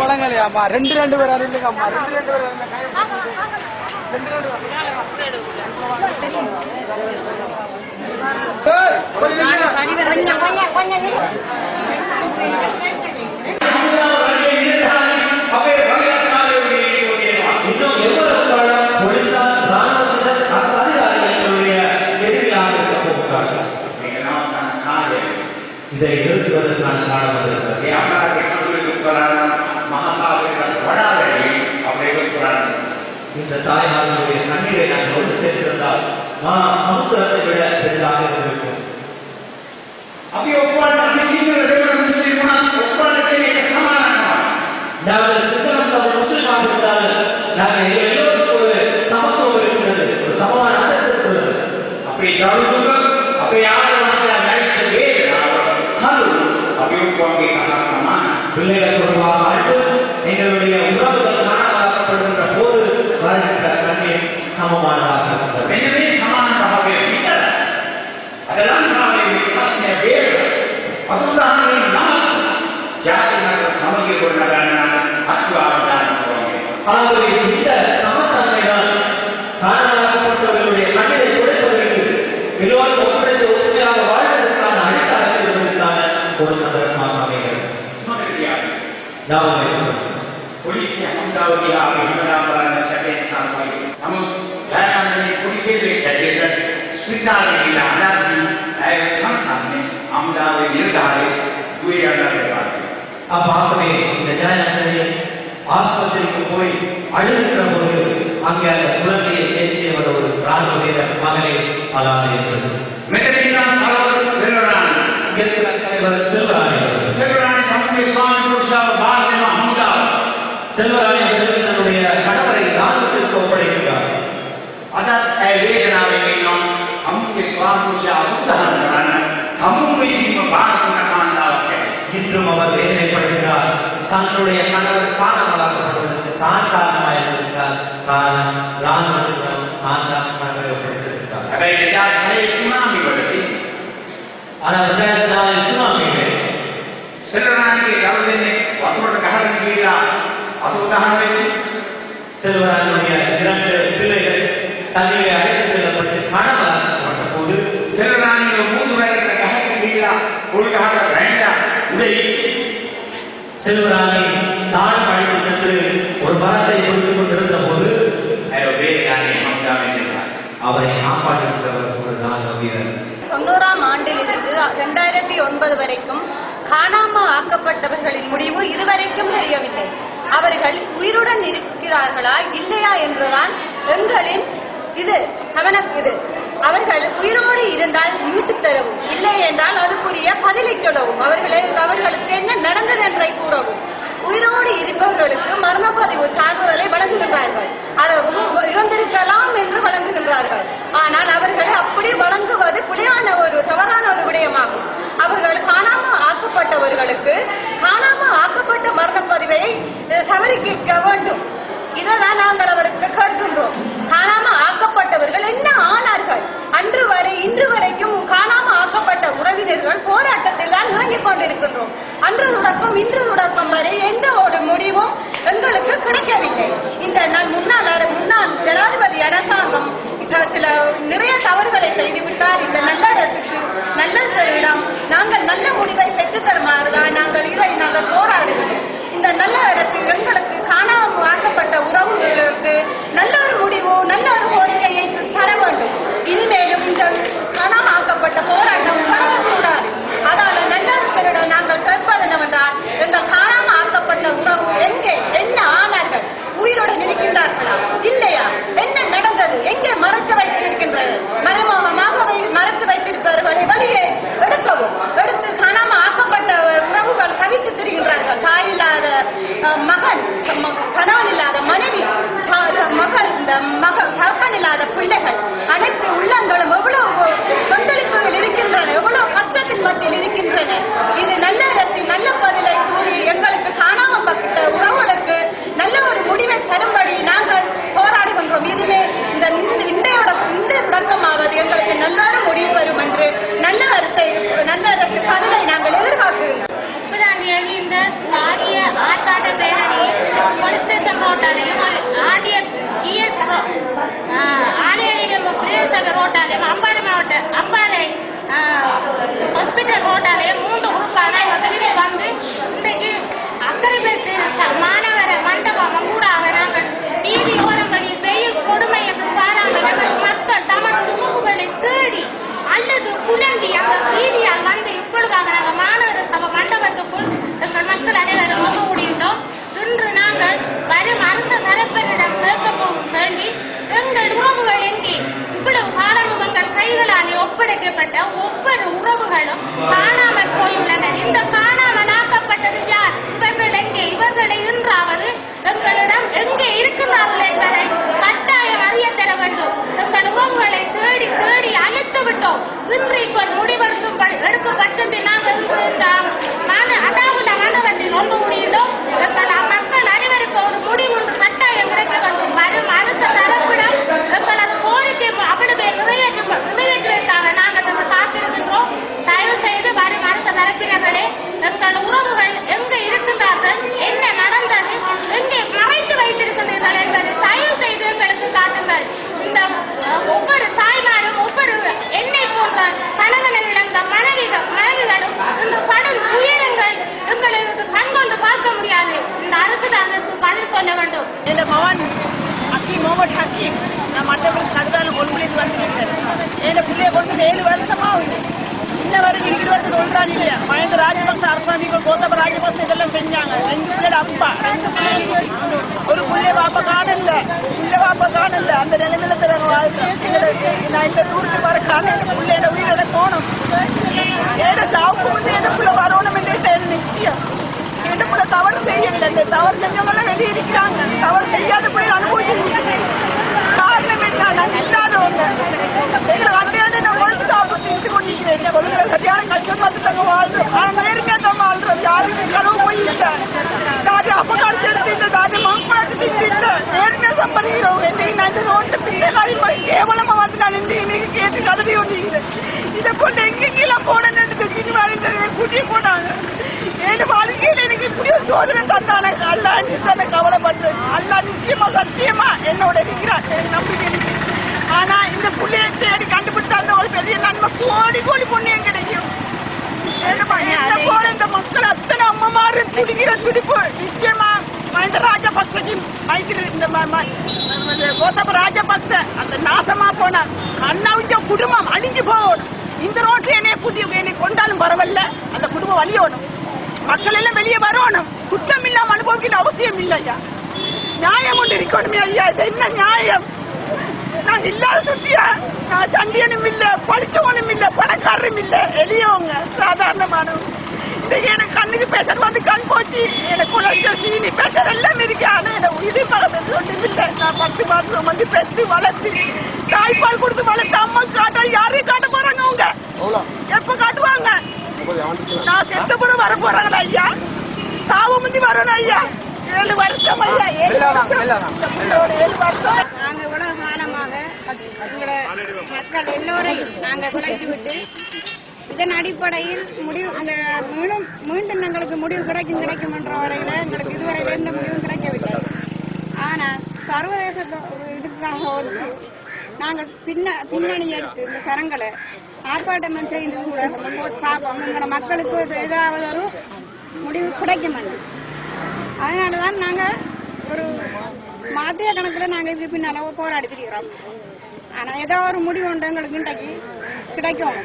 வழங்கலையாம்மா ரெண்டு பேர் இல்லைங்கம்மா ரெண்டு பேர் இதை நிறுத்துவதற்கான காரணம் இருக்கிறது. இந்த தாய்மார்களுடைய கண்ணீரை நாங்கள் ஒன்று சேர்த்திருந்தால் சமுத்திரத்தை விட பெரிதாக இருந்திருக்கும். நாங்கள் சிங்களம் முஸ்லிமாக இருந்தாலும் நாங்கள் எல்லோருக்கும் ஒரு சமத்துவம் இருக்கிறது, ஒரு சமமான அரசு இருக்கிறது. அப்படி அப்படி யாரும் பிள்ளைகள் தொடர்பாக அன்பு எங்களுடைய உறவுகள் காணாமலாக்கப்படுகின்ற போது வருகின்ற கண்ணீர் சமமானதாக இருக்கிறது. எனவே சமானமாக அதெல்லாம் ஆகவே இந்த சமத்தன்மைதான் காணாமலாக்கப்பட்டவர்களுடைய கண்ணீரை துடைப்பதற்கு எல்லோரும் ஒன்றிணைந்து ஒற்றுமையாக வாழ்வதற்கான அடித்தளத்தை விடுவதற்கான ஒரு சந்தர்ப்பமாக அமைகிறது. polisi අමුදාවදියා හිමනා කරන්න සැකයෙන් සම්පයි. නමුත් යායන්නේ කුඩිකේ කැඩෙන්න ස්පිතාලේ ගිහලා අනාදී ඇය සංසන්නේ අමුදාවේ නිර්ධාරේ දුවේ යනවා. அப்பாகவே இந்த ஜாயனத்தை ஆஸ்பத்திரிக்கு போய் அழுகிற போது அங்கே அந்த குழந்தையை ஏற்றியவர் ஒரு ராணுவ வீரர் மகனை அலாது என்றது. மெதனிதான் தலைவர் செல்வராணி தலைவர் செல்வராணி தம்முடைய சுவாமி புருஷாவை பாரதி அமுதா செல்வராணி அவர்கள் தன்னுடைய கணவரை ராணுவத்திற்கு ஒப்படைக்கிறார். அதான் வேதனாவை நாம் தம்முடைய சுவாமி புருஷா அமுதான தம்முடைய சீம பாரதின காண்டாவத்தை இன்றும் அவர் வேதனைப்படுகிறார். தன்னுடைய கணவர் காணாமலாக்கப்படுவதற்கு தான் காரணமாக இருந்திருக்கிறார். காரணம் ராணுவத்திடம் தான் தான் கணவரை ஒப்படைத்திருக்கிறார். ஆனால் 2004 சுனாமியிலே செல்வராணிக்கு கவலையை வந்தோட ககரம் கீழா அது உதாரணம். செல்வராணியுடைய 2 பிள்ளைகள் தண்ணீரை அழைத்துச் செல்லப்பட்டு காணாமலாக்கப்பட்ட போது செல்வராணிய 3 வயதுல ககரம் கீழா கொள்காக வேண்டாம் உடை செல்வராணி தானும் அழைத்து சென்று ஒரு மரத்தை கொடுத்துக் கொண்டிருந்த போது அவரை காப்பாற்றுகிறவர் ஒரு ராணுவ வீரர். 90ஆம் ஆண்டிலிருந்து 2009 வரைக்கும் காணாமல் ஆக்கப்பட்டவர்களின் முடிவு இதுவரைக்கும் தெரியவில்லை. அவர்கள் உயிருடன் இருக்கிறார்களா இல்லையா என்றுதான் எங்களின் கவனக்குது. அவர்கள் உயிரோடு இருந்தால் மீட்டு தரவும், இல்லை என்றால் அதுக்குரிய பதிலை சொல்லவும், அவர்களுக்கு என்ன நடந்தது என்றை கூறவும். உயிரோடு இருப்பவர்களுக்கு மரண பதிவு சான்றிதழை வழங்குகின்றார்கள். அதுவும் இறந்திருக்கலாம் என்று வழங்குகின்றார்கள். ஆனால் அவர்களை அப்படி வழங்குவது புலியான ஒரு தவறான ஒரு விடயமாகும். அவர்கள் காணாமல் ஆக்கப்பட்டவர்களுக்கு காணாமல் ஆக்கப்பட்ட மரண பதிவை சவரிக்க வேண்டும். இதைதான் நாங்கள் அவருக்கு கேட்கின்றோம். காணாமல் ஆக்கப்பட்டவர்கள் என்ன ஆனார்கள்? அன்று வரை இன்று வரைக்கும் காணாமல் ஆக்கப்பட்ட உறவினர்கள் போராட்டத்தில் தான் இறங்கிக் கொண்டிருக்கின்றோம். அன்று தொடக்கம் இன்று தொடக்கம் வரை எந்த ஒரு முடிவும் எங்களுக்கு கிடைக்கவில்லை. இந்த முன்னாள் ஜனாதிபதி அரசாங்கம் சில நிறைய தவறுகளை செய்துவிட்டார். இந்த நல்ல அரசுக்கு நல்ல சரியிடம் நாங்கள் நல்ல முடிவை பெற்றுத் தருமாறுதான் நாங்கள் போராடுகிறோம். இந்த நல்ல அரசு எங்களுக்கு காணாமல் ஆக்கப்பட்ட உறவுகளுக்கு நல்ல ஒரு முடிவு நல்ல ஒரு கோரிக்கையை தர வேண்டும். இனிமேலும் இந்த காணாமல் ஆக்கப்பட்ட போராட்டம் தொடரக்கூடாது. அதால நல்ல அரசிடம் நாங்கள் கேட்பது என்னவென்றால், எங்கள் காணாமல் ஆக்கப்பட்ட உறவு எங்கே என்ன ஆனார்கள்? உயிருடன் இருக்கின்றார்களா இல்லையா? என்ன நடந்தது? எங்கே மறைத்து வைத்திருக்கின்றது? மறைமுகமாக மறைத்து வைத்திருப்பது புலம்பி அந்த வீதியால் வந்து இப்பொழுதாக நாங்கள் மாநகர சபை மண்டபத்துக்குள் எங்கள் மக்கள் அனைவரும் ஒன்று கூடியுள்ளோம். இன்று நாங்கள் வரும் அரச தரப்பினரிடம் கேட்க போகும் கேள்வி, எங்கள் உறவுகள் எங்கே? இவ்வளவு காலமும் எங்கள் கைகளாலே ஒப்படைக்கப்பட்ட ஒவ்வொரு உறவுகளும் காணாமல் போயுள்ளனர். இந்த காணாமல் ஆக்கப்பட்டது யார்? இவர்கள் எங்கே? இவர்களை இன்றாவது எங்களிடம் எங்கே இருக்கிறார்கள் என்பதை கட்டாயம் அறிய தர வேண்டும். எங்கள் உறவுகளை தேடி தேடி அழைத்து விட்டோம். இன்று இப்ப முடிவெடுக்கும் பட்சத்தில் நாங்கள் இந்த அதாவுல மண்டபத்தில் ஒன்று முடியுள்ளோம். எங்கள் மக்கள் அனைவருக்கு ஒரு முடிவு ஒன்று கட்டாயம் கிடைக்க வேண்டும். வரும் அரசு தரப்பிடம் எங்களது கோரிக்கை அவ்வளவு நிறைவேற்றுவதற்காக நாங்கள் காத்திருக்கின்றோம். தயவு செய்து வரும் அரசு தரப்பினர்களே, எங்கள் உறவுகள் எங்கே இருக்கின்றார்கள், என்ன நடந்தது, எங்கே மறைத்து வைத்திருக்கிறீர்கள் என்பதை தயவு செய்து எங்களுக்கு காட்டுங்கள். இந்த ஒவ்வொரு தாய்மாரும் ஒவ்வொரு எண்ணெய் போன்ற கணவனை இழந்த மனைவிகளும் இந்த படும் துயரங்கள் எங்களுக்கு கண்கொண்டு பார்க்க முடியாது. இந்த அரசு அதற்கு பதில் சொல்ல வேண்டும். இந்த மகன் ஹக்கீம் முகமது ஹக்கீம் நான் மற்றவர்களுக்கு நடுதான கொள்முதல் வந்திருக்கேன். என் பிள்ளைய கொண்டு 7 வருஷமா ஆகுது. இன்ன வரைக்கும் 20 வருஷம் சொல்றாங்க இல்லையா. மஹிந்த ராஜபக்ச அரசாங்கம் கோத்தப ராஜபக்ச இதெல்லாம் செஞ்சாங்க. 2 பிள்ளையோட அப்பா 2 பிள்ளை ஒரு பிள்ளை பாப்பா காணல, பிள்ளை பாப்பா காணல. அந்த நிலைமையில தராங்க வாழ்க்கை. நான் இந்த தூரத்துக்கு வர காணல. பிள்ளையோட உயிரோட போகணும். ஏட சாவுக்கு வந்து என் பிள்ளை வரணும் என்று நிச்சயம். என் பிள்ளை தவறு செய்யல. தவறு செஞ்சவங்க வெளியே இருக்கிறாங்க. தவறு செய்யாத பிள்ளை அனுபவிச்சு காரணம் என்ன? நாங்கள் இல்லாதவங்க எங்களை அண்டையாண்டு நான் குறைச்சு சாப்பிட்டு இட்டு கொண்டிருக்கிறேன். கொள்கை சரியான கஷ்டம் பார்த்துட்டாங்க வாழ்றோம். ஆனால் நேர்மையா தான் வாழ்றோம். யாருக்கு களவு போய் இல்லை. தாதி அப்பக்காட்சி எடுத்து இல்லை. தாதி மங்களாட்சி திட்டு இல்லை. நேர்மையா சம்பாதிக்கிறோம். என்னைக்கு நான் இந்த ரோட்டு பிச்சைக்காரி கேவலமா வந்து நான் இன்னைக்கு கேட்டு கதறி ஒட்டிக்கிறேன். இதை கொண்டு எங்கெங்கெல்லாம் போனேன்னு சினிமாடின்றதை கூட்டி போனாங்க. ஏன்னு வாழ்க்கையில் எனக்கு இப்படி ஒரு சோதனை தந்தானே அல்லா தானே கவலைப்படுறேன். அல்லா நிச்சயமா சத்தியமா என்னோட இருக்கிறான். எனக்கு நம்பிக்கை இருக்கு. ஆனா இந்த புள்ளையை தேடி கண்டுபிடிச்சா அந்த ஒரு பெரிய நன்மை கோடி கோடி புண்ணியம் கிடைக்கும். என்ன போல இந்த மக்கள் அத்தனை அம்மாமாரு துடிக்கிற துடிப்பு நிச்சயமா மஹிந்த ராஜபக்சக்கு இந்த கோத்தப ராஜபக்ச அந்த நாசமா போன அண்ணாவிட்ட குடும்பம் அழிஞ்சு போகணும். இந்த ரோட்ல என்னை கொண்டாலும் பரவாயில்ல. அந்த குடும்பம் வழியோடும். மக்கள் எல்லாம் வெளியே வரணும். குத்தம் இல்லாம அனுபவிக்கிற அவசியம் இல்லையா. நியாயம் ஒன்று இருக்கணுமே ஐயா. இது என்ன நியாயம்? நான் இல்லாத சுட்டியா? நான் சண்டியனும் இல்ல, படிச்சவனும் இல்ல, பணக்காரரும் இல்ல, எளியவங்க சாதாரணமானவங்க. இன்னைக்கு எனக்கு கண்ணுக்கு பேசர் வந்து கண் போச்சு. எனக்கு கொலஸ்ட்ரால் சீனி பேசர் எல்லாம் இருக்கு. ஆனா எனக்கு உயிர் பக்கம் ஒன்றும் இல்லை. நான் 10 மாசம் வந்து பெற்று வளர்த்து தாய்ப்பால் கொடுத்து வளர்த்து அம்மா காட்ட யாரையும் காட்ட போறாங்க. அவங்க எப்ப காட்டுவாங்க? நான் செத்த பிறகு வர போறாங்களா ஐயா? சாவு முந்தி வரணும் ஐயா. 7 வருஷம் ஐயா. 7 வருஷம். நாங்க இவ்வளவு காலமாக எங்களை மக்கள் எல்லோரையும் நாங்கள் குலைத்து விட்டு இதன் அடிப்படையில் முடிவு மீண்டும் எங்களுக்கு முடிவு கிடைக்கும் என்ற வரையில எங்களுக்கு இதுவரையில எந்த முடிவும் கிடைக்கவில்லை. ஆனால் சர்வதேச இதுக்காக ஒரு நாங்கள் பின்னணி எடுத்து இந்த சரங்களை ஆர்ப்பாட்டம் செய்து கூட பார்ப்போம். எங்களோட மக்களுக்கு ஏதாவது ஒரு முடிவு கிடைக்கும். அதனாலதான் நாங்கள் ஒரு மத்திய கணக்கில் நாங்கள் இதுக்கு பின்னால போராடி திரிகிறோம். ஆனால் ஏதோ ஒரு முடிவு உண்டு எங்களுக்கு இன்றைக்கு கிடைக்கும்.